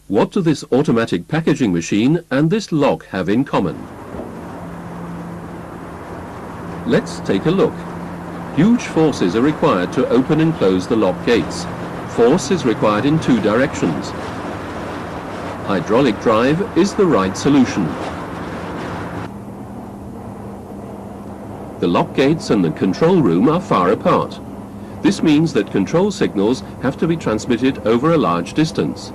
What do this automatic packaging machine and this lock have in common? Let's take a look. Huge forces are required to open and close the lock gates. Force is required in two directions. Hydraulic drive is the right solution. The lock gates and the control room are far apart. This means that control signals have to be transmitted over a large distance.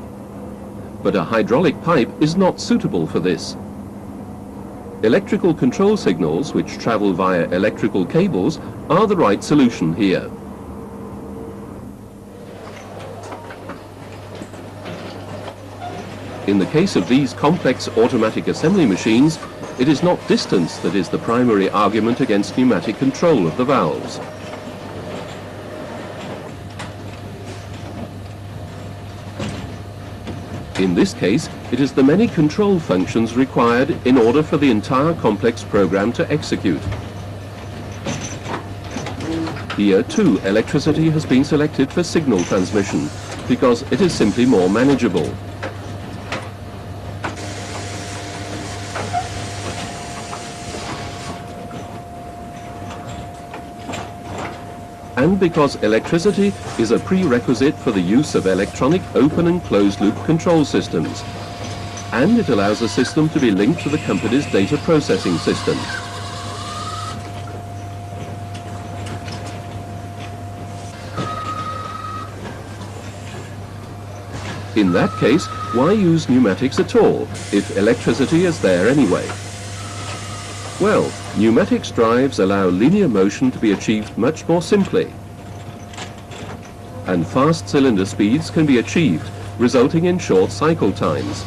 But a hydraulic pipe is not suitable for this. Electrical control signals, which travel via electrical cables, are the right solution here. In the case of these complex automatic assembly machines, it is not distance that is the primary argument against pneumatic control of the valves. In this case, it is the many control functions required in order for the entire complex program to execute. Here too, electricity has been selected for signal transmission because it is simply more manageable. And because electricity is a prerequisite for the use of electronic open and closed loop control systems. And it allows the system to be linked to the company's data processing system. In that case, why use pneumatics at all, if electricity is there anyway? Well, pneumatics drives allow linear motion to be achieved much more simply. And fast cylinder speeds can be achieved, resulting in short cycle times.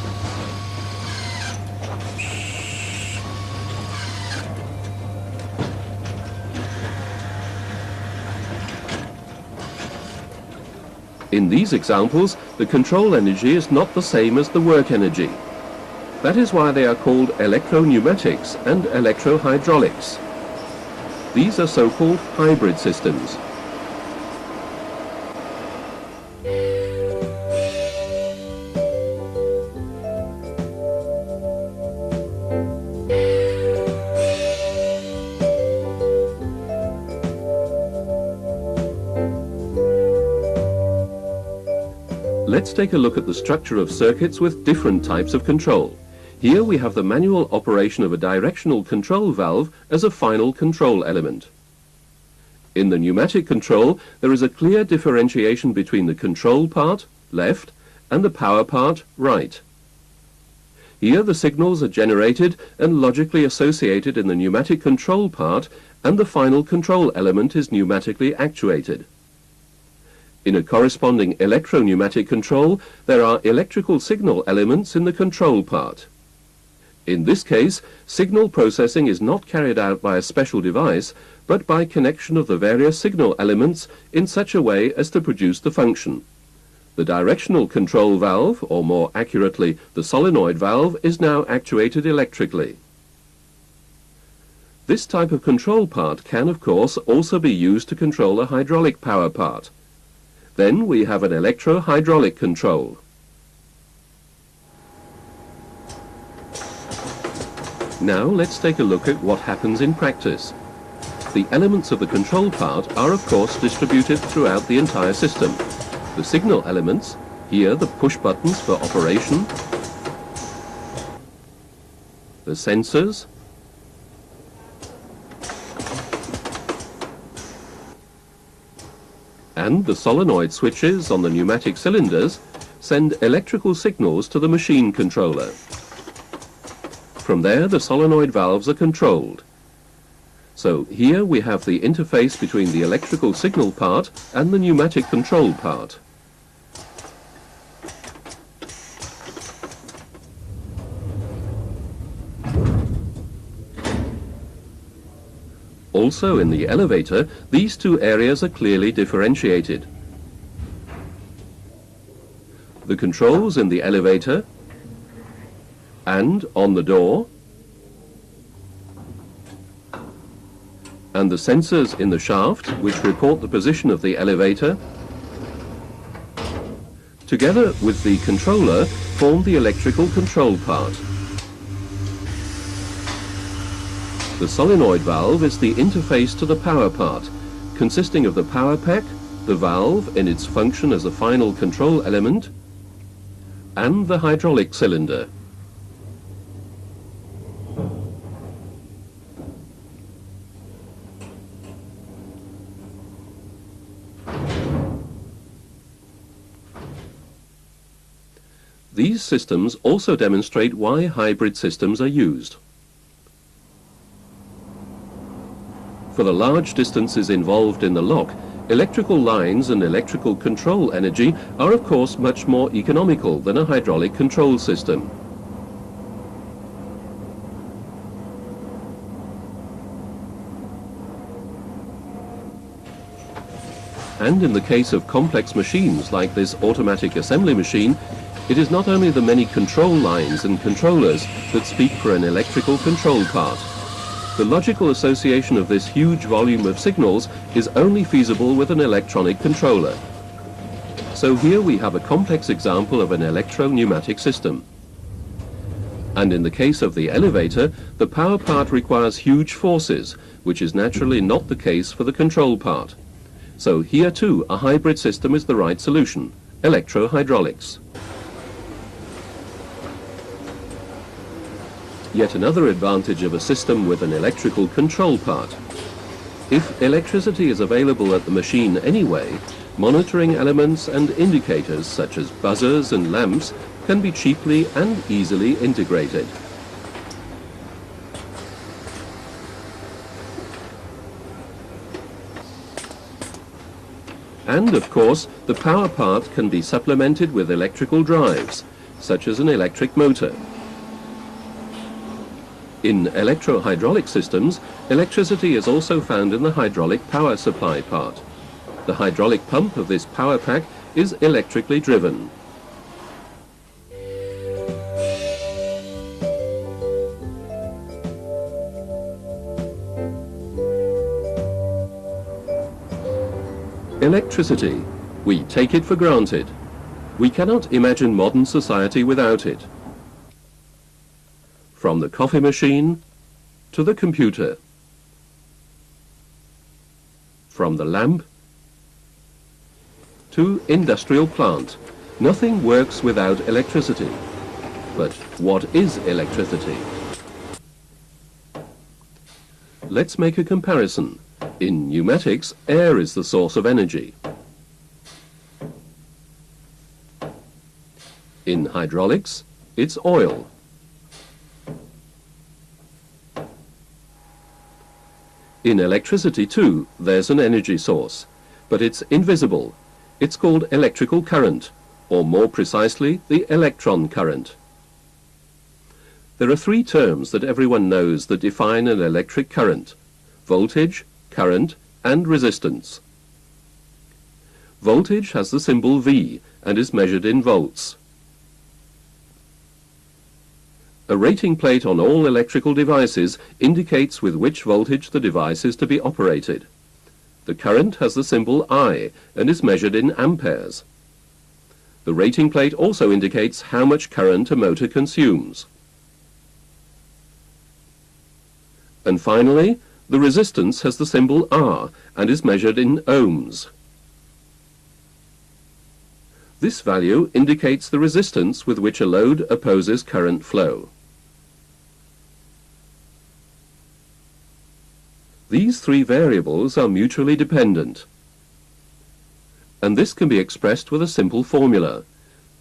In these examples, the control energy is not the same as the work energy. That is why they are called electropneumatics and electrohydraulics. These are so-called hybrid systems. Let's take a look at the structure of circuits with different types of control. Here we have the manual operation of a directional control valve as a final control element. In the pneumatic control, there is a clear differentiation between the control part, left, and the power part, right. Here the signals are generated and logically associated in the pneumatic control part, and the final control element is pneumatically actuated. In a corresponding electropneumatic control, there are electrical signal elements in the control part. In this case, signal processing is not carried out by a special device, but by connection of the various signal elements in such a way as to produce the function. The directional control valve, or more accurately, the solenoid valve, is now actuated electrically. This type of control part can, of course, also be used to control the hydraulic power part. Then we have an electrohydraulic control. Now let's take a look at what happens in practice. The elements of the control part are of course distributed throughout the entire system. The signal elements, here the push buttons for operation, the sensors, and the solenoid switches on the pneumatic cylinders send electrical signals to the machine controller. From there, the solenoid valves are controlled. So here we have the interface between the electrical signal part and the pneumatic control part. Also in the elevator, these two areas are clearly differentiated. The controls in the elevator and on the door, and the sensors in the shaft which report the position of the elevator together with the controller, form the electrical control part. The solenoid valve is the interface to the power part, consisting of the power pack, the valve in its function as a final control element, and the hydraulic cylinder. These systems also demonstrate why hybrid systems are used. For the large distances involved in the lock, electrical lines and electrical control energy are of course much more economical than a hydraulic control system. And in the case of complex machines like this automatic assembly machine, it is not only the many control lines and controllers that speak for an electrical control part. The logical association of this huge volume of signals is only feasible with an electronic controller. So here we have a complex example of an electropneumatic system. And in the case of the elevator, the power part requires huge forces, which is naturally not the case for the control part. So here too, a hybrid system is the right solution, electrohydraulics. Yet another advantage of a system with an electrical control part. If electricity is available at the machine anyway, monitoring elements and indicators such as buzzers and lamps can be cheaply and easily integrated. And of course, the power part can be supplemented with electrical drives, such as an electric motor. In electrohydraulic systems, electricity is also found in the hydraulic power supply part. The hydraulic pump of this power pack is electrically driven. Electricity. We take it for granted. We cannot imagine modern society without it. From the coffee machine to the computer, from the lamp to industrial plant, nothing works without electricity. But what is electricity? Let's make a comparison. In pneumatics, air is the source of energy. In hydraulics, it's oil. In electricity too, there's an energy source, but it's invisible. It's called electrical current, or more precisely, the electron current. There are three terms that everyone knows that define an electric current: voltage, current, and resistance. Voltage has the symbol V and is measured in volts. A rating plate on all electrical devices indicates with which voltage the device is to be operated. The current has the symbol I and is measured in amperes. The rating plate also indicates how much current a motor consumes. And finally, the resistance has the symbol R and is measured in ohms. This value indicates the resistance with which a load opposes current flow. These three variables are mutually dependent, and this can be expressed with a simple formula.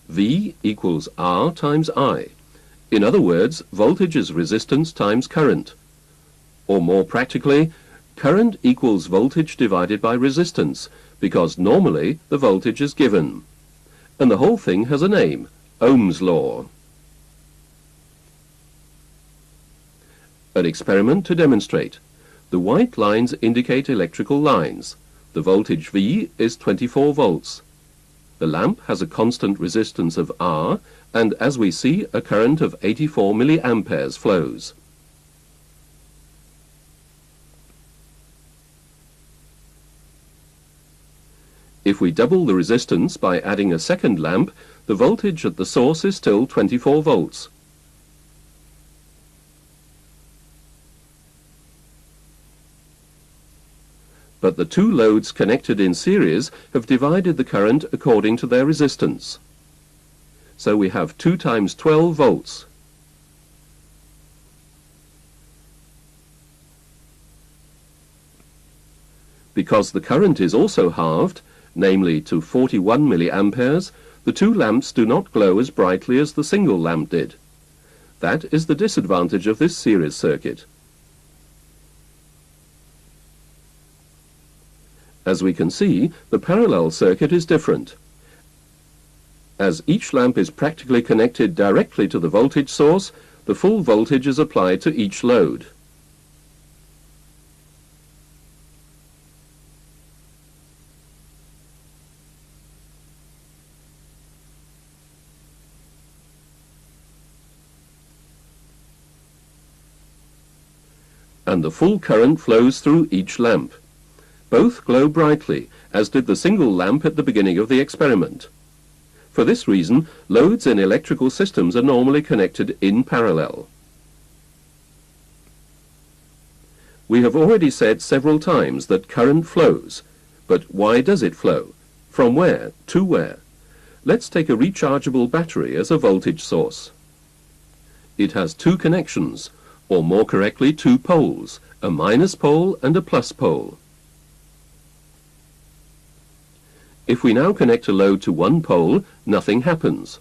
V equals R times I. In other words, voltage is resistance times current. Or more practically, current equals voltage divided by resistance, because normally the voltage is given. And the whole thing has a name, Ohm's law. An experiment to demonstrate. The white lines indicate electrical lines. The voltage V is 24 volts. The lamp has a constant resistance of R, and as we see, a current of 84 milliamperes flows. If we double the resistance by adding a second lamp, the voltage at the source is still 24 volts. But the two loads connected in series have divided the current according to their resistance. So we have 2 times 12 volts. Because the current is also halved, namely to 41 milliamperes, the two lamps do not glow as brightly as the single lamp did. That is the disadvantage of this series circuit. As we can see, the parallel circuit is different. As each lamp is practically connected directly to the voltage source, the full voltage is applied to each load. And the full current flows through each lamp. Both glow brightly, as did the single lamp at the beginning of the experiment. For this reason, loads in electrical systems are normally connected in parallel. We have already said several times that current flows, but why does it flow? From where to where? Let's take a rechargeable battery as a voltage source. It has two connections, or more correctly 2 poles, a minus pole and a plus pole. If we now connect a load to one pole, nothing happens.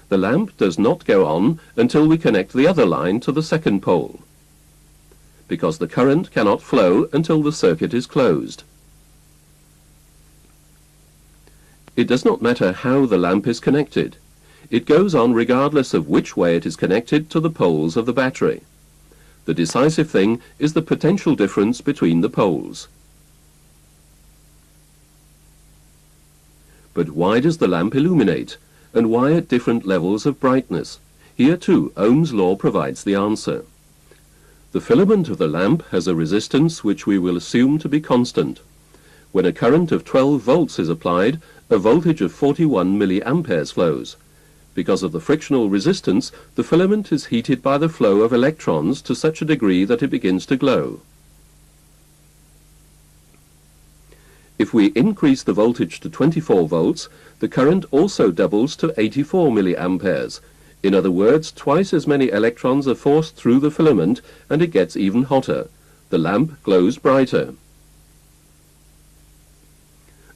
The lamp does not go on until we connect the other line to the second pole, because the current cannot flow until the circuit is closed. It does not matter how the lamp is connected. It goes on regardless of which way it is connected to the poles of the battery. The decisive thing is the potential difference between the poles. But why does the lamp illuminate, and why at different levels of brightness? Here too, Ohm's law provides the answer. The filament of the lamp has a resistance which we will assume to be constant. When a current of 12 volts is applied, a voltage of 41 milliamperes flows. Because of the frictional resistance, the filament is heated by the flow of electrons to such a degree that it begins to glow. If we increase the voltage to 24 volts, the current also doubles to 84 milliamperes. In other words, twice as many electrons are forced through the filament, and it gets even hotter. The lamp glows brighter.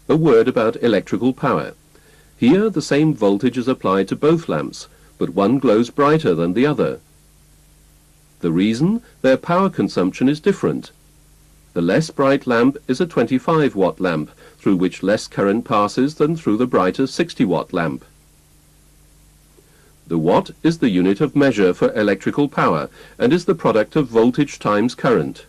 A word about electrical power. Here the same voltage is applied to both lamps, but one glows brighter than the other. The reason? Their power consumption is different. The less bright lamp is a 25-watt lamp, through which less current passes than through the brighter 60-watt lamp. The watt is the unit of measure for electrical power, and is the product of voltage times current.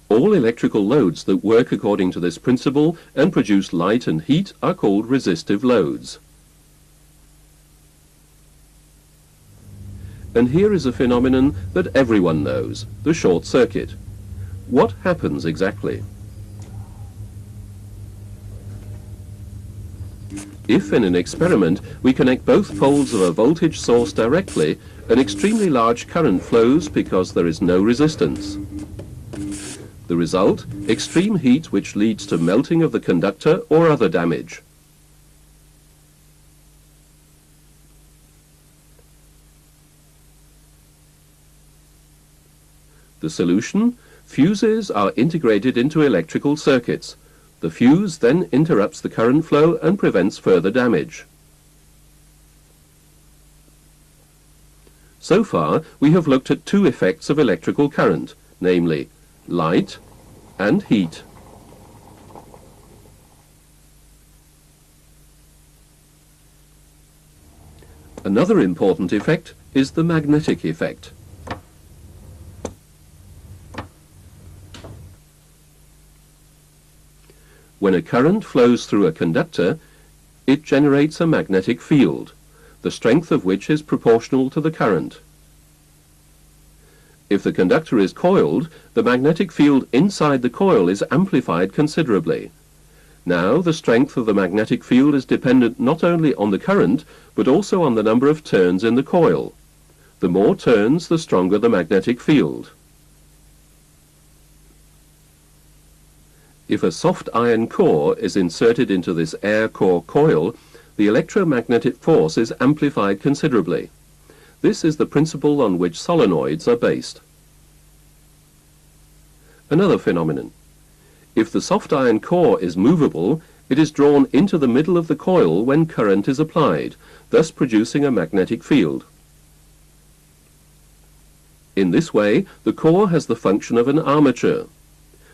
All electrical loads that work according to this principle and produce light and heat are called resistive loads. And here is a phenomenon that everyone knows, the short circuit. What happens exactly? If in an experiment we connect both poles of a voltage source directly, an extremely large current flows because there is no resistance. The result, extreme heat which leads to melting of the conductor or other damage. The solution? Fuses are integrated into electrical circuits. The fuse then interrupts the current flow and prevents further damage. So far, we have looked at two effects of electrical current, namely, light and heat. Another important effect is the magnetic effect. When a current flows through a conductor, it generates a magnetic field, the strength of which is proportional to the current. If the conductor is coiled, the magnetic field inside the coil is amplified considerably. Now, the strength of the magnetic field is dependent not only on the current, but also on the number of turns in the coil. The more turns, the stronger the magnetic field. If a soft iron core is inserted into this air core coil, the electromagnetic force is amplified considerably. This is the principle on which solenoids are based. Another phenomenon. If the soft iron core is movable, it is drawn into the middle of the coil when current is applied, thus producing a magnetic field. In this way, the core has the function of an armature.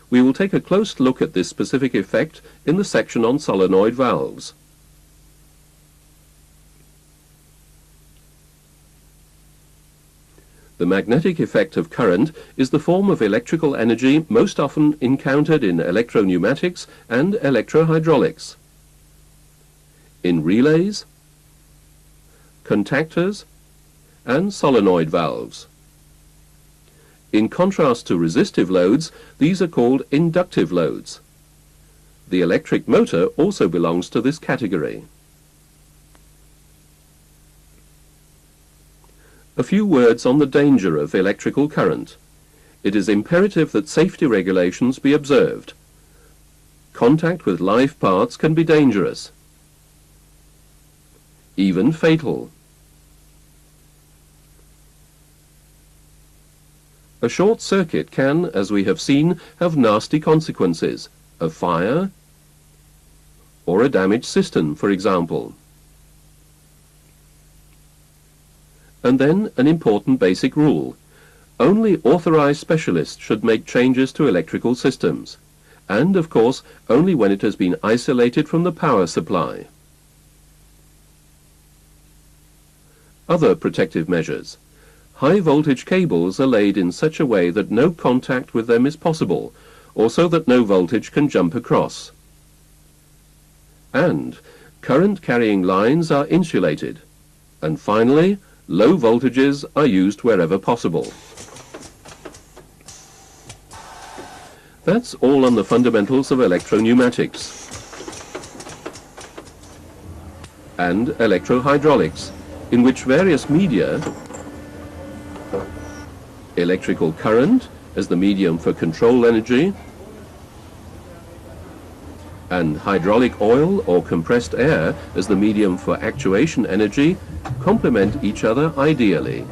We will take a close look at this specific effect in the section on solenoid valves. The magnetic effect of current is the form of electrical energy most often encountered in electropneumatics and electrohydraulics, in relays, contactors, and solenoid valves. In contrast to resistive loads, these are called inductive loads. The electric motor also belongs to this category. A few words on the danger of electrical current. It is imperative that safety regulations be observed. Contact with live parts can be dangerous, even fatal. A short circuit can, as we have seen, have nasty consequences, a fire or a damaged cistern, for example. And then an important basic rule. Only authorized specialists should make changes to electrical systems, and, of course, only when it has been isolated from the power supply. Other protective measures. High voltage cables are laid in such a way that no contact with them is possible, or so that no voltage can jump across. And current carrying lines are insulated. And finally, low voltages are used wherever possible. That's all on the fundamentals of electropneumatics and electrohydraulics, in which various media, electrical current as the medium for control energy, and hydraulic oil or compressed air as the medium for actuation energy, complement each other ideally.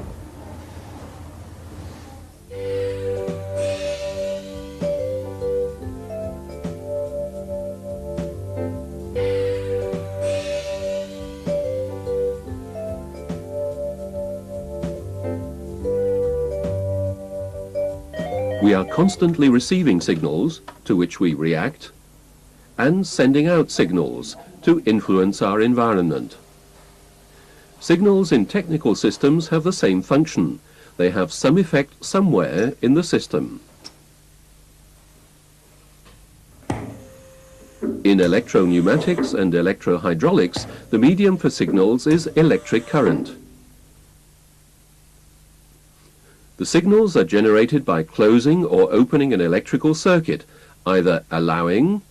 We are constantly receiving signals to which we react, and sending out signals to influence our environment. Signals in technical systems have the same function. They have some effect somewhere in the system. In electropneumatics and electrohydraulics, the medium for signals is electric current. The signals are generated by closing or opening an electrical circuit, either allowing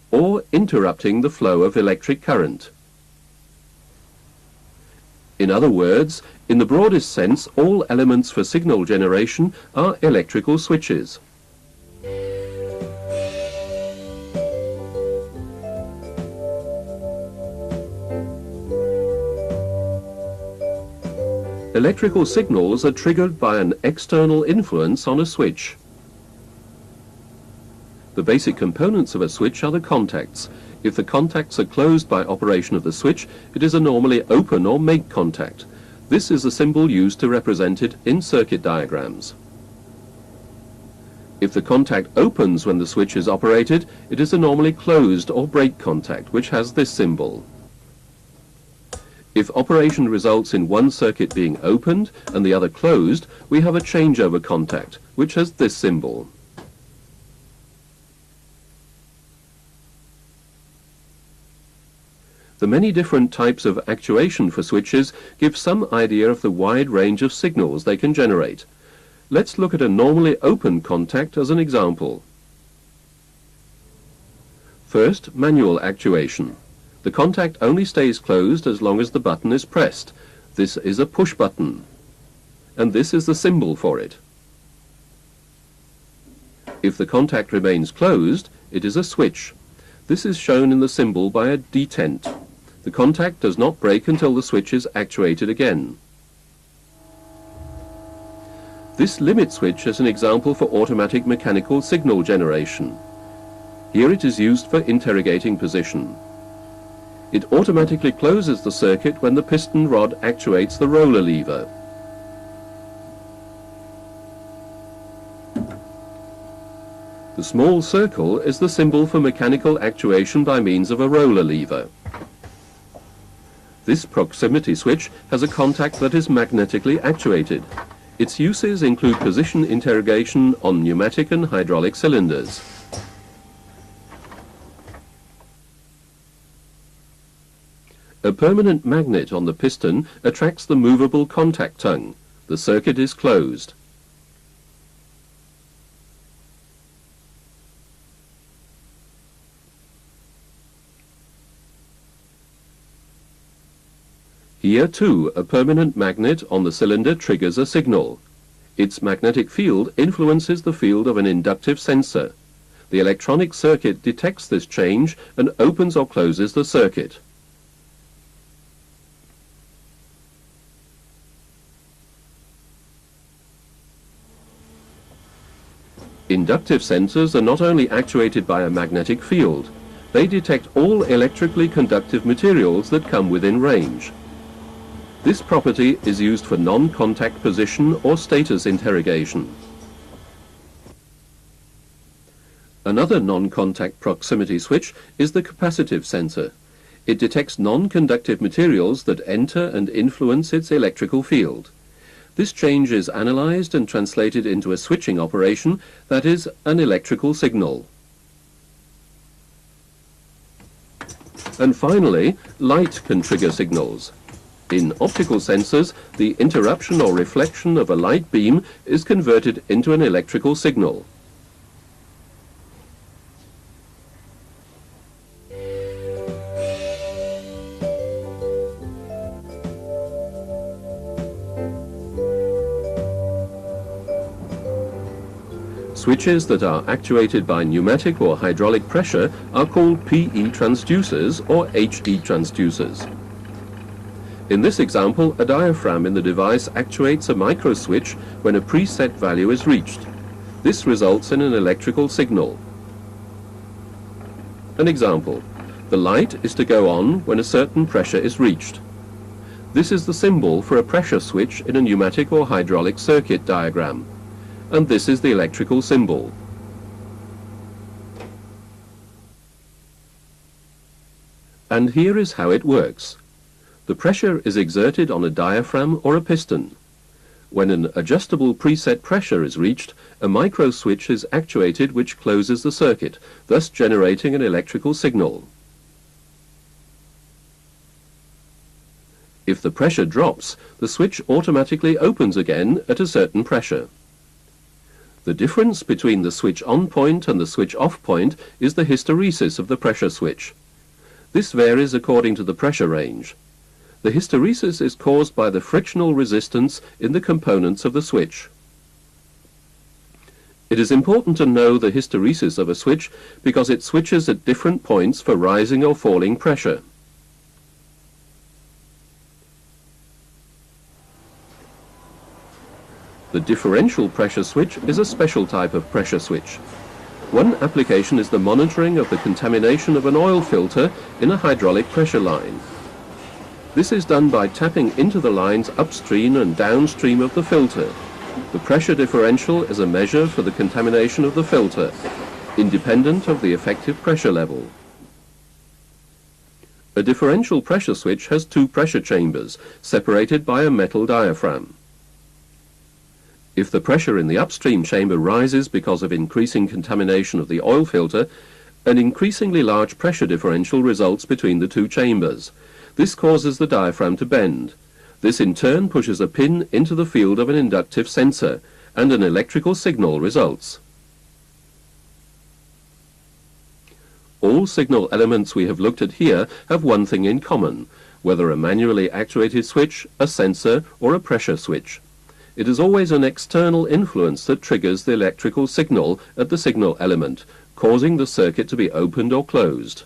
or interrupting the flow of electric current. In other words, in the broadest sense, all elements for signal generation are electrical switches. Electrical signals are triggered by an external influence on a switch. The basic components of a switch are the contacts. If the contacts are closed by operation of the switch, it is a normally open or make contact. This is the symbol used to represent it in circuit diagrams. If the contact opens when the switch is operated, it is a normally closed or break contact, which has this symbol. If operation results in one circuit being opened and the other closed, we have a changeover contact, which has this symbol. The many different types of actuation for switches give some idea of the wide range of signals they can generate. Let's look at a normally open contact as an example. First, manual actuation. The contact only stays closed as long as the button is pressed. This is a push button, and this is the symbol for it. If the contact remains closed, it is a switch. This is shown in the symbol by a detent. The contact does not break until the switch is actuated again. This limit switch is an example for automatic mechanical signal generation. Here it is used for interrogating position. It automatically closes the circuit when the piston rod actuates the roller lever. The small circle is the symbol for mechanical actuation by means of a roller lever. This proximity switch has a contact that is magnetically actuated. Its uses include position interrogation on pneumatic and hydraulic cylinders. A permanent magnet on the piston attracts the movable contact tongue. The circuit is closed. Here too, a permanent magnet on the cylinder triggers a signal. Its magnetic field influences the field of an inductive sensor. The electronic circuit detects this change and opens or closes the circuit. Inductive sensors are not only actuated by a magnetic field, they detect all electrically conductive materials that come within range. This property is used for non-contact position or status interrogation. Another non-contact proximity switch is the capacitive sensor. It detects non-conductive materials that enter and influence its electrical field. This change is analyzed and translated into a switching operation, that is, an electrical signal. And finally, light can trigger signals. In optical sensors, the interruption or reflection of a light beam is converted into an electrical signal. Switches that are actuated by pneumatic or hydraulic pressure are called PE transducers or HE transducers. In this example, a diaphragm in the device actuates a micro switch when a preset value is reached. This results in an electrical signal. An example: the light is to go on when a certain pressure is reached. This is the symbol for a pressure switch in a pneumatic or hydraulic circuit diagram, and this is the electrical symbol. And here is how it works. The pressure is exerted on a diaphragm or a piston. When an adjustable preset pressure is reached, a micro switch is actuated which closes the circuit, thus generating an electrical signal. If the pressure drops, the switch automatically opens again at a certain pressure. The difference between the switch on point and the switch off point is the hysteresis of the pressure switch. This varies according to the pressure range. The hysteresis is caused by the frictional resistance in the components of the switch. It is important to know the hysteresis of a switch because it switches at different points for rising or falling pressure. The differential pressure switch is a special type of pressure switch. One application is the monitoring of the contamination of an oil filter in a hydraulic pressure line. This is done by tapping into the lines upstream and downstream of the filter. The pressure differential is a measure for the contamination of the filter, independent of the effective pressure level. A differential pressure switch has two pressure chambers, separated by a metal diaphragm. If the pressure in the upstream chamber rises because of increasing contamination of the oil filter, An increasingly large pressure differential results between the two chambers. This causes the diaphragm to bend. This in turn pushes a pin into the field of an inductive sensor, and an electrical signal results. All signal elements we have looked at here have one thing in common, whether a manually actuated switch, a sensor, or a pressure switch. It is always an external influence that triggers the electrical signal at the signal element, causing the circuit to be opened or closed.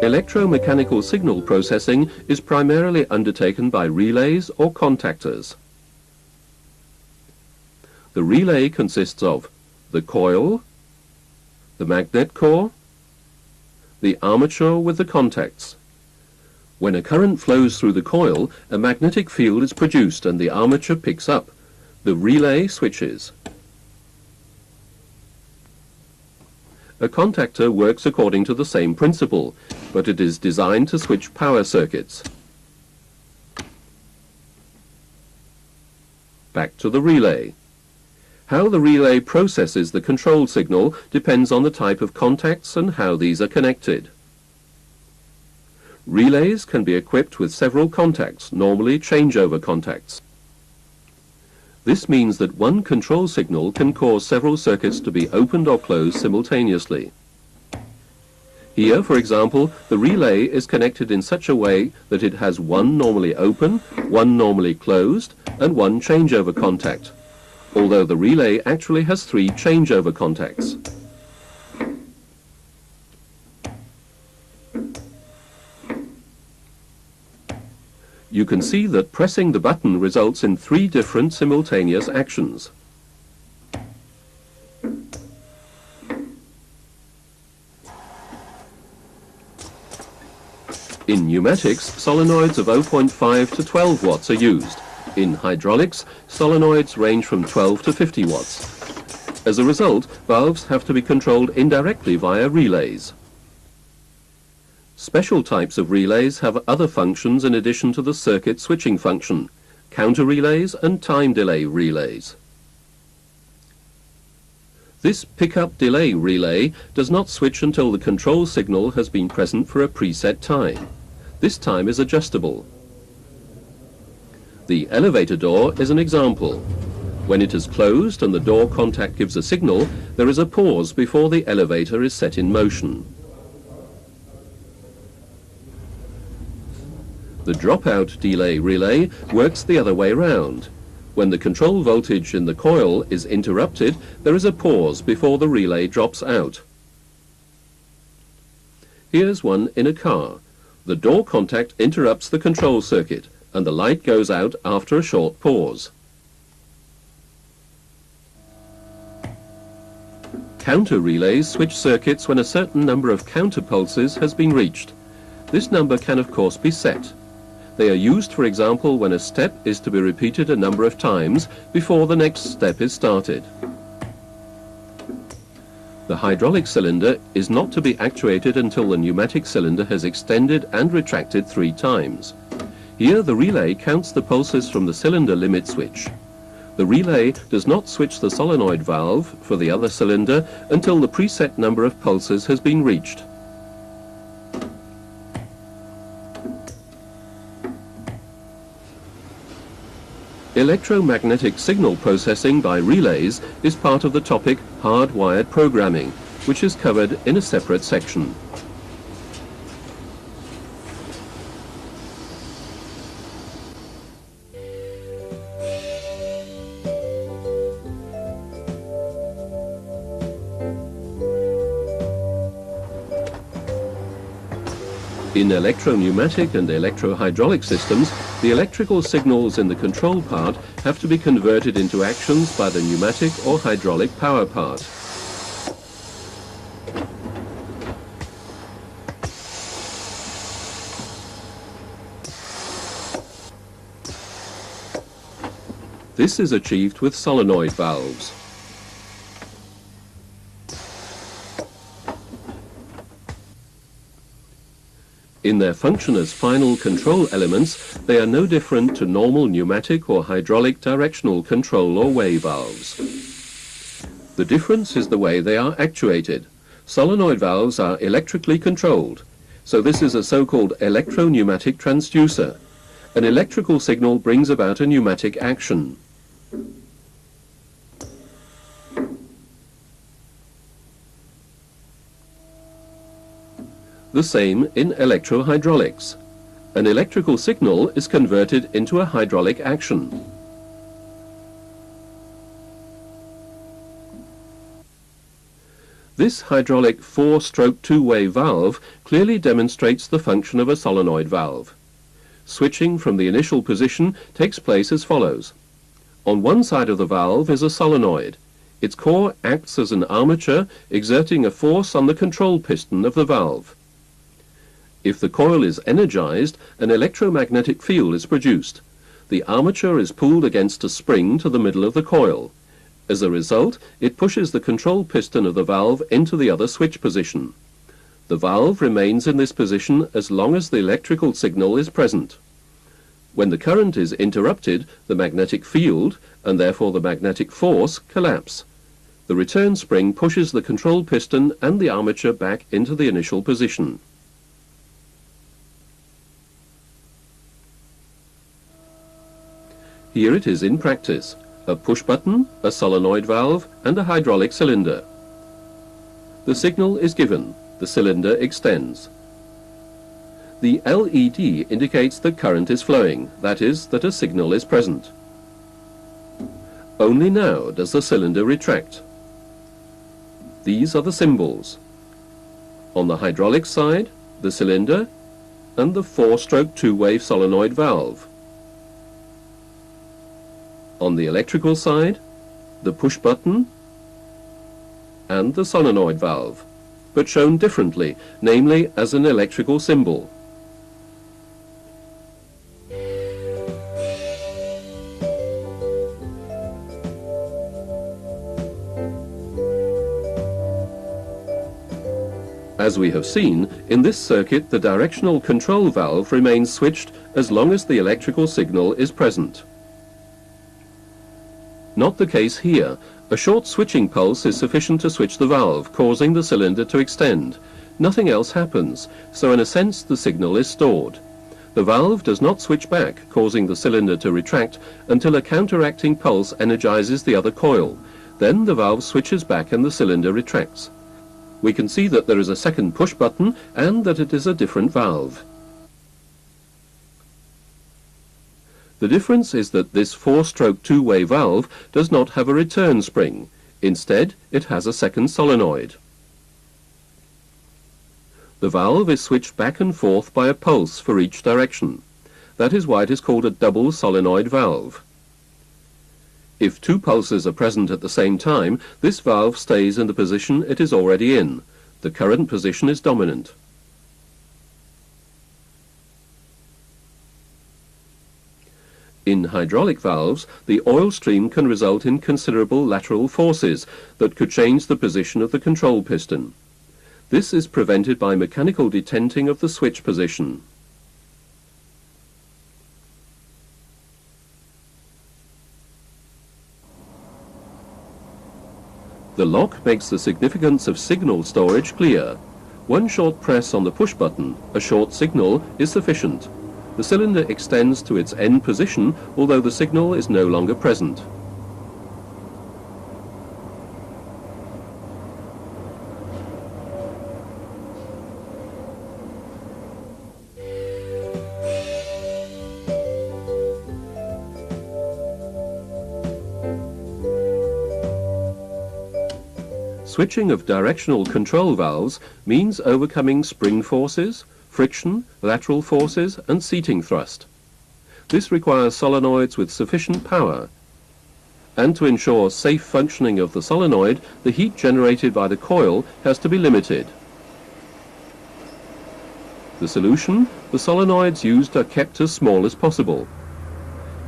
Electromechanical signal processing is primarily undertaken by relays or contactors. The relay consists of the coil, the magnet core, the armature with the contacts. When a current flows through the coil, a magnetic field is produced and the armature picks up. The relay switches. A contactor works according to the same principle, but it is designed to switch power circuits. Back to the relay. How the relay processes the control signal depends on the type of contacts and how these are connected. Relays can be equipped with several contacts, normally changeover contacts. This means that one control signal can cause several circuits to be opened or closed simultaneously. Here, for example, the relay is connected in such a way that it has one normally open, one normally closed, and one changeover contact, although the relay actually has 3 changeover contacts. You can see that pressing the button results in 3 different simultaneous actions. In pneumatics, solenoids of 0.5 to 12 watts are used. In hydraulics, solenoids range from 12 to 50 watts. As a result, valves have to be controlled indirectly via relays. Special types of relays have other functions in addition to the circuit switching function, counter relays and time delay relays. This pickup delay relay does not switch until the control signal has been present for a preset time. This time is adjustable. The elevator door is an example. When it is closed and the door contact gives a signal, there is a pause before the elevator is set in motion. The dropout delay relay works the other way round. When the control voltage in the coil is interrupted, there is a pause before the relay drops out. Here's one in a car. The door contact interrupts the control circuit, and the light goes out after a short pause. Counter relays switch circuits when a certain number of counter pulses has been reached. This number can of course be set. They are used, for example, when a step is to be repeated a number of times before the next step is started. The hydraulic cylinder is not to be actuated until the pneumatic cylinder has extended and retracted 3 times. Here the relay counts the pulses from the cylinder limit switch. The relay does not switch the solenoid valve for the other cylinder until the preset number of pulses has been reached. Electromagnetic signal processing by relays is part of the topic hardwired programming, which is covered in a separate section. In electropneumatic and electrohydraulic systems, the electrical signals in the control part have to be converted into actions by the pneumatic or hydraulic power part. This is achieved with solenoid valves. In their function as final control elements, they are no different to normal pneumatic or hydraulic directional control or way valves. The difference is the way they are actuated. Solenoid valves are electrically controlled, so this is a so-called electropneumatic transducer. An electrical signal brings about a pneumatic action. The same in electrohydraulics. An electrical signal is converted into a hydraulic action. This hydraulic 4-stroke two-way valve clearly demonstrates the function of a solenoid valve. Switching from the initial position takes place as follows. On one side of the valve is a solenoid. Its core acts as an armature, exerting a force on the control piston of the valve. If the coil is energized, an electromagnetic field is produced. The armature is pulled against a spring to the middle of the coil. As a result, it pushes the control piston of the valve into the other switch position. The valve remains in this position as long as the electrical signal is present. When the current is interrupted, the magnetic field, and therefore the magnetic force, collapse. The return spring pushes the control piston and the armature back into the initial position. Here it is in practice. A push button, a solenoid valve, and a hydraulic cylinder. The signal is given. The cylinder extends. The LED indicates that current is flowing, that is, that a signal is present. Only now does the cylinder retract. These are the symbols. On the hydraulic side, the cylinder and the 4-stroke two-way solenoid valve. On the electrical side, the push button and the solenoid valve, but shown differently, namely as an electrical symbol. As we have seen, in this circuit the directional control valve remains switched as long as the electrical signal is present. Not the case here. A short switching pulse is sufficient to switch the valve, causing the cylinder to extend. Nothing else happens, so in a sense the signal is stored. The valve does not switch back, causing the cylinder to retract until a counteracting pulse energizes the other coil. Then the valve switches back and the cylinder retracts. We can see that there is a second push button and that it is a different valve. The difference is that this 4-stroke two-way valve does not have a return spring. Instead, it has a second solenoid. The valve is switched back and forth by a pulse for each direction. That is why it is called a double solenoid valve. If two pulses are present at the same time, this valve stays in the position it is already in. The current position is dominant. In hydraulic valves, the oil stream can result in considerable lateral forces that could change the position of the control piston. This is prevented by mechanical detenting of the switch position. The lock makes the significance of signal storage clear. One short press on the push button, a short signal, is sufficient. The cylinder extends to its end position, although the signal is no longer present. Switching of directional control valves means overcoming spring forces, friction, lateral forces, and seating thrust. This requires solenoids with sufficient power. And to ensure safe functioning of the solenoid, the heat generated by the coil has to be limited. The solution: the solenoids used are kept as small as possible.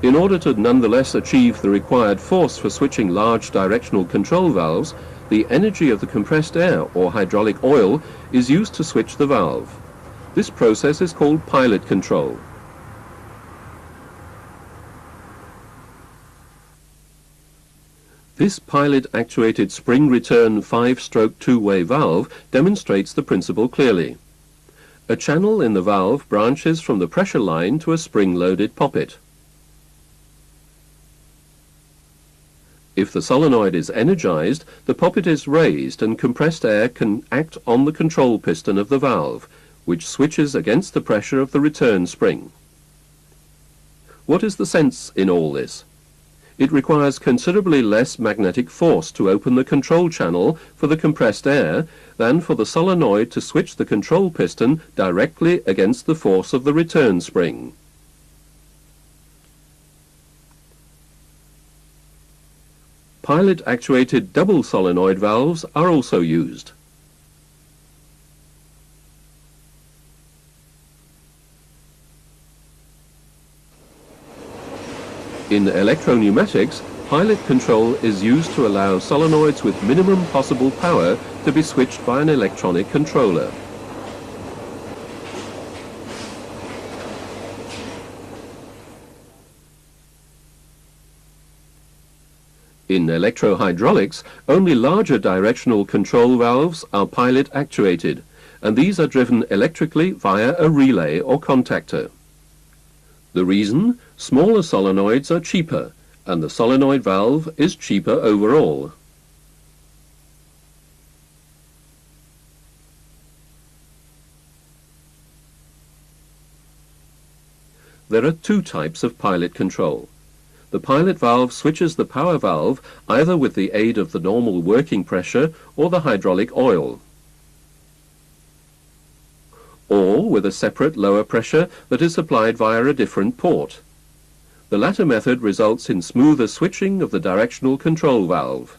In order to nonetheless achieve the required force for switching large directional control valves, the energy of the compressed air or hydraulic oil is used to switch the valve. This process is called pilot control. This pilot-actuated spring-return 5-stroke two-way valve demonstrates the principle clearly. A channel in the valve branches from the pressure line to a spring-loaded poppet. If the solenoid is energized, the poppet is raised and compressed air can act on the control piston of the valve, which switches against the pressure of the return spring. What is the sense in all this? It requires considerably less magnetic force to open the control channel for the compressed air than for the solenoid to switch the control piston directly against the force of the return spring. Pilot-actuated double solenoid valves are also used. In electropneumatics, pilot control is used to allow solenoids with minimum possible power to be switched by an electronic controller. In electrohydraulics, only larger directional control valves are pilot actuated, and these are driven electrically via a relay or contactor. The reason? Smaller solenoids are cheaper, and the solenoid valve is cheaper overall. There are two types of pilot control. The pilot valve switches the power valve either with the aid of the normal working pressure or the hydraulic oil, or with a separate lower pressure that is supplied via a different port. The latter method results in smoother switching of the directional control valve.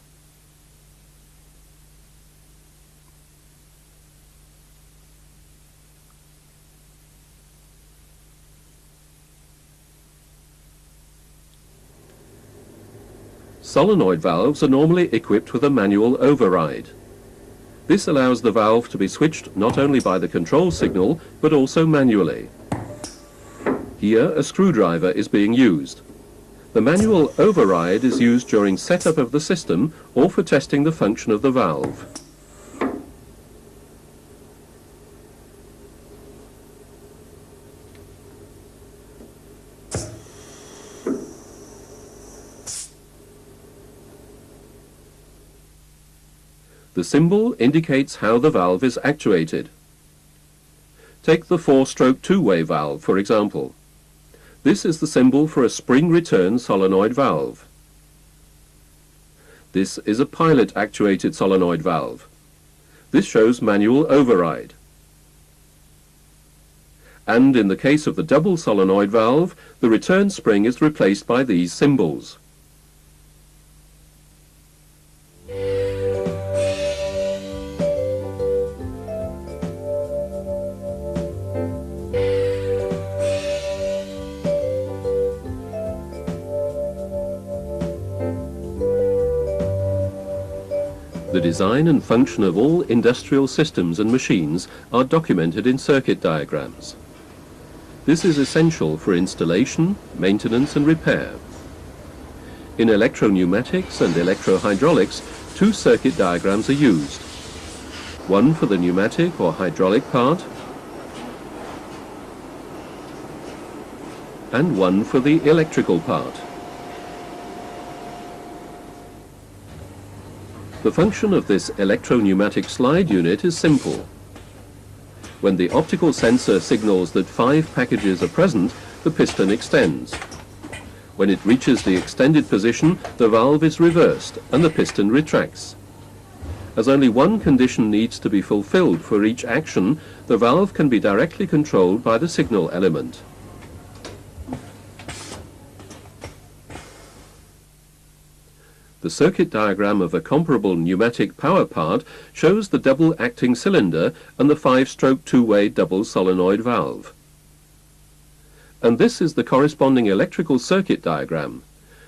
Solenoid valves are normally equipped with a manual override. This allows the valve to be switched not only by the control signal, but also manually. Here, a screwdriver is being used. The manual override is used during setup of the system or for testing the function of the valve. The symbol indicates how the valve is actuated. Take the 4-stroke two-way valve, for example. This is the symbol for a spring-return solenoid valve. This is a pilot-actuated solenoid valve. This shows manual override. And in the case of the double solenoid valve, the return spring is replaced by these symbols. The design and function of all industrial systems and machines are documented in circuit diagrams. This is essential for installation, maintenance and repair. In electropneumatics and electrohydraulics, two circuit diagrams are used. One for the pneumatic or hydraulic part, and one for the electrical part. The function of this electropneumatic slide unit is simple. When the optical sensor signals that 5 packages are present, the piston extends. When it reaches the extended position, the valve is reversed and the piston retracts. As only one condition needs to be fulfilled for each action, the valve can be directly controlled by the signal element. The circuit diagram of a comparable pneumatic power part shows the double acting cylinder and the 5-stroke two-way double solenoid valve. And this is the corresponding electrical circuit diagram.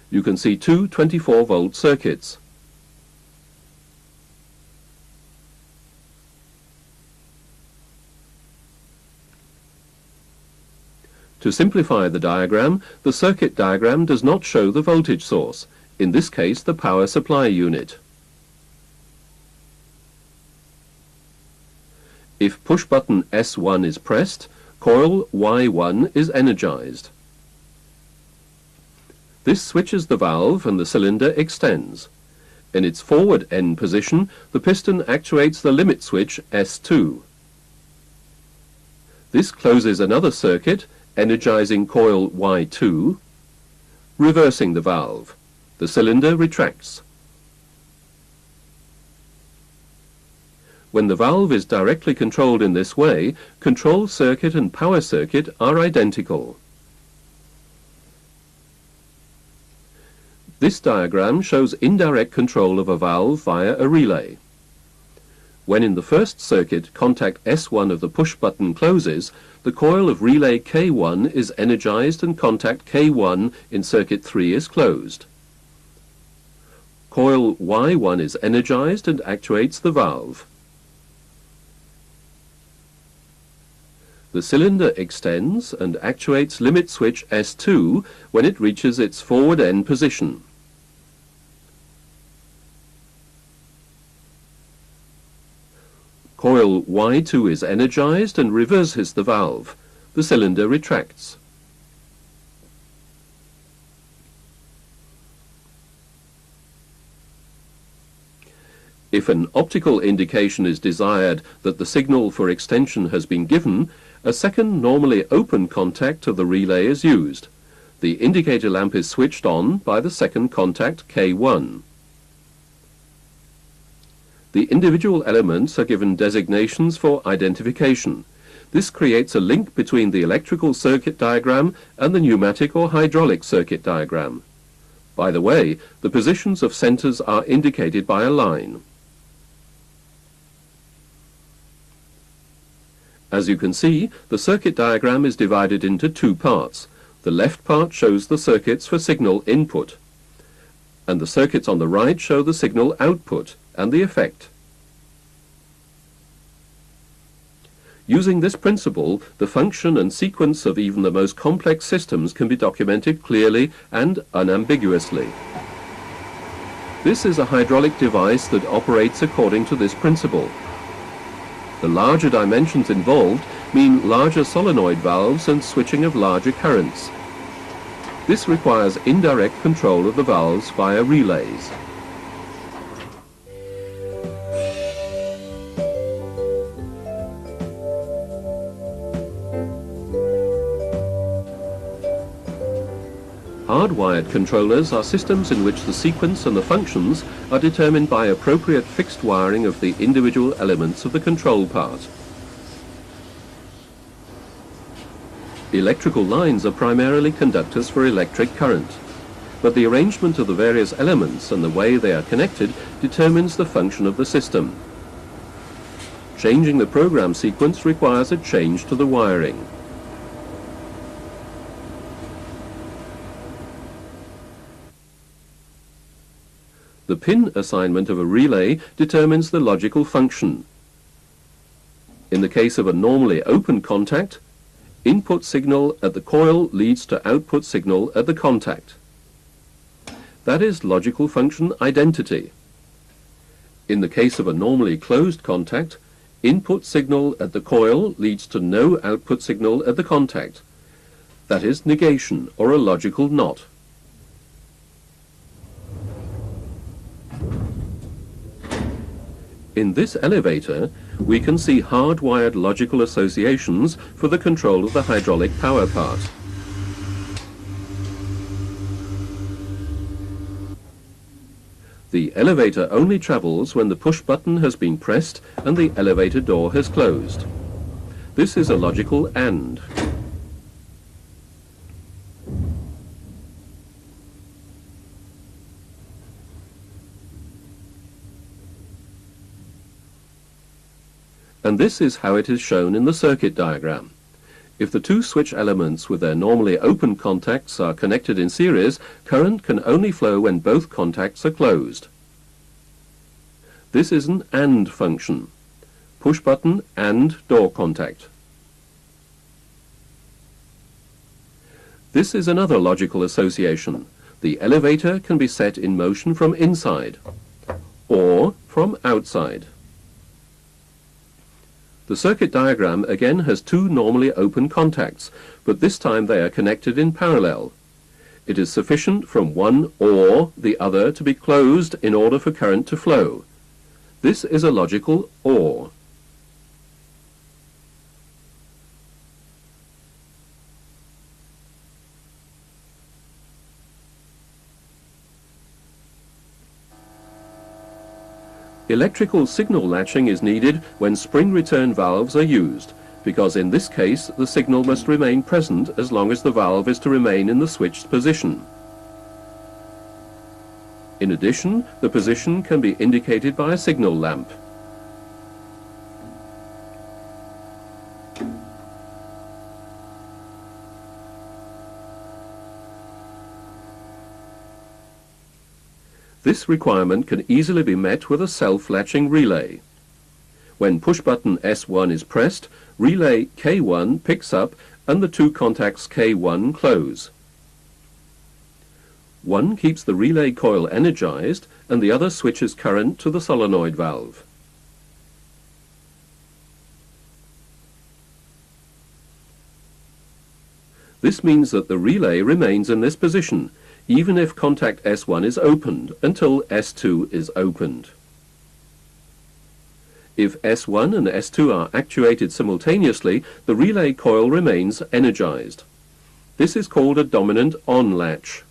You can see two 24-volt circuits. To simplify the diagram, the circuit diagram does not show the voltage source, in this case the power supply unit. If push button S1 is pressed, coil Y1 is energized. This switches the valve and the cylinder extends. In its forward end position, the piston actuates the limit switch S2. This closes another circuit, energizing coil Y2, reversing the valve. The cylinder retracts. When the valve is directly controlled in this way, control circuit and power circuit are identical. This diagram shows indirect control of a valve via a relay. When in the first circuit contact S1 of the push button closes, the coil of relay K1 is energized and contact K1 in circuit 3 is closed. Coil Y1 is energized and actuates the valve. The cylinder extends and actuates limit switch S2 when it reaches its forward end position. Coil Y2 is energized and reverses the valve. The cylinder retracts. If an optical indication is desired that the signal for extension has been given, a second normally open contact of the relay is used. The indicator lamp is switched on by the second contact K1. The individual elements are given designations for identification. This creates a link between the electrical circuit diagram and the pneumatic or hydraulic circuit diagram. By the way, the positions of centers are indicated by a line. As you can see, the circuit diagram is divided into two parts. The left part shows the circuits for signal input, and the circuits on the right show the signal output and the effect. Using this principle, the function and sequence of even the most complex systems can be documented clearly and unambiguously. This is a hydraulic device that operates according to this principle. The larger dimensions involved mean larger solenoid valves and switching of larger currents. This requires indirect control of the valves via relays. Hardwired controllers are systems in which the sequence and the functions are determined by appropriate fixed wiring of the individual elements of the control part. Electrical lines are primarily conductors for electric current, but the arrangement of the various elements and the way they are connected determines the function of the system. Changing the program sequence requires a change to the wiring. The pin assignment of a relay determines the logical function. In the case of a normally open contact, input signal at the coil leads to output signal at the contact. That is logical function identity. In the case of a normally closed contact, input signal at the coil leads to no output signal at the contact. That is negation, or a logical knot. In this elevator, we can see hardwired logical associations for the control of the hydraulic power part. The elevator only travels when the push button has been pressed and the elevator door has closed. This is a logical AND. And this is how it is shown in the circuit diagram. If the two switch elements with their normally open contacts are connected in series, current can only flow when both contacts are closed. This is an AND function. Push button and door contact. This is another logical association. The elevator can be set in motion from inside or from outside. The circuit diagram again has two normally open contacts, but this time they are connected in parallel. It is sufficient from one or the other to be closed in order for current to flow. This is a logical OR. Electrical signal latching is needed when spring return valves are used, because in this case the signal must remain present as long as the valve is to remain in the switched position. In addition, the position can be indicated by a signal lamp. This requirement can easily be met with a self-latching relay. When push-button S1 is pressed, relay K1 picks up and the two contacts K1 close. One keeps the relay coil energized and the other switches current to the solenoid valve. This means that the relay remains in this position, even if contact S1 is opened, until S2 is opened. If S1 and S2 are actuated simultaneously, the relay coil remains energized. This is called a dominant on latch.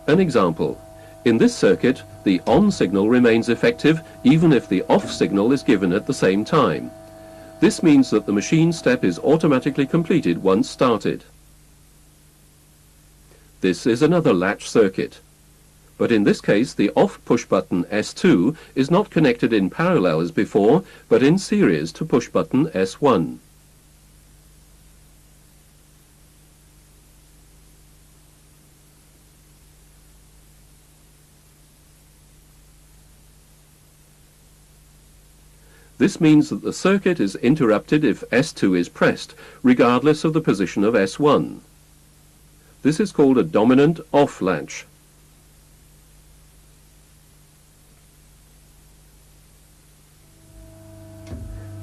An example. In this circuit, the on signal remains effective even if the off signal is given at the same time. This means that the machine step is automatically completed once started. This is another latch circuit. But in this case, the off push button S2 is not connected in parallel as before, but in series to push button S1. This means that the circuit is interrupted if S2 is pressed, regardless of the position of S1. This is called a dominant off latch.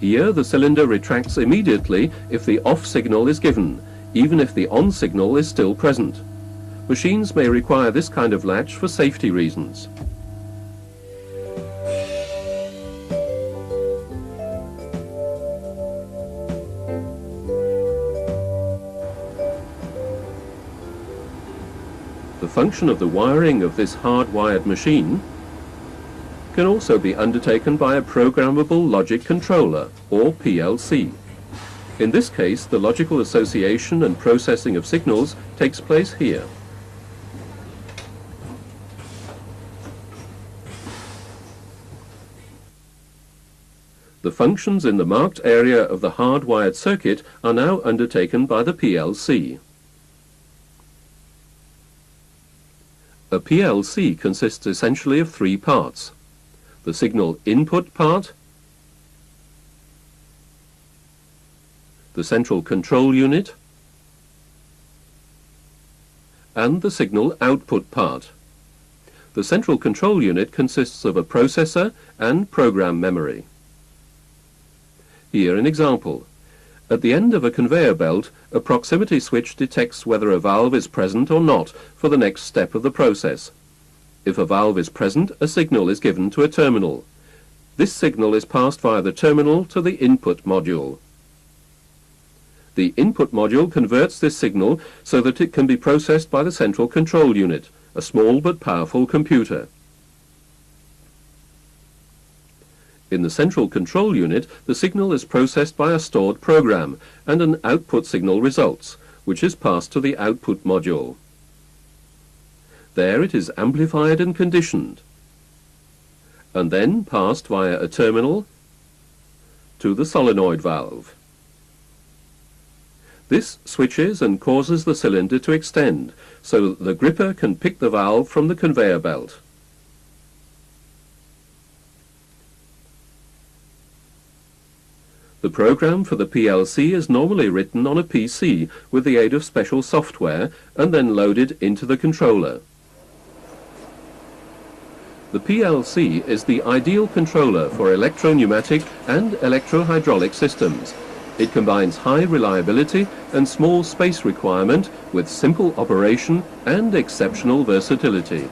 Here the cylinder retracts immediately if the off signal is given, even if the on signal is still present. Machines may require this kind of latch for safety reasons. The function of the wiring of this hard-wired machine can also be undertaken by a programmable logic controller, or PLC. In this case, the logical association and processing of signals takes place here. The functions in the marked area of the hard-wired circuit are now undertaken by the PLC. A PLC consists essentially of three parts: the signal input part, the central control unit, and the signal output part. The central control unit consists of a processor and program memory. Here an example. At the end of a conveyor belt, a proximity switch detects whether a valve is present or not for the next step of the process. If a valve is present, a signal is given to a terminal. This signal is passed via the terminal to the input module. The input module converts this signal so that it can be processed by the central control unit, a small but powerful computer. In the central control unit, the signal is processed by a stored program, and an output signal results, which is passed to the output module. There it is amplified and conditioned, and then passed via a terminal to the solenoid valve. This switches and causes the cylinder to extend, so that the gripper can pick the valve from the conveyor belt. The program for the PLC is normally written on a PC with the aid of special software and then loaded into the controller. The PLC is the ideal controller for electropneumatic and electrohydraulic systems. It combines high reliability and small space requirement with simple operation and exceptional versatility.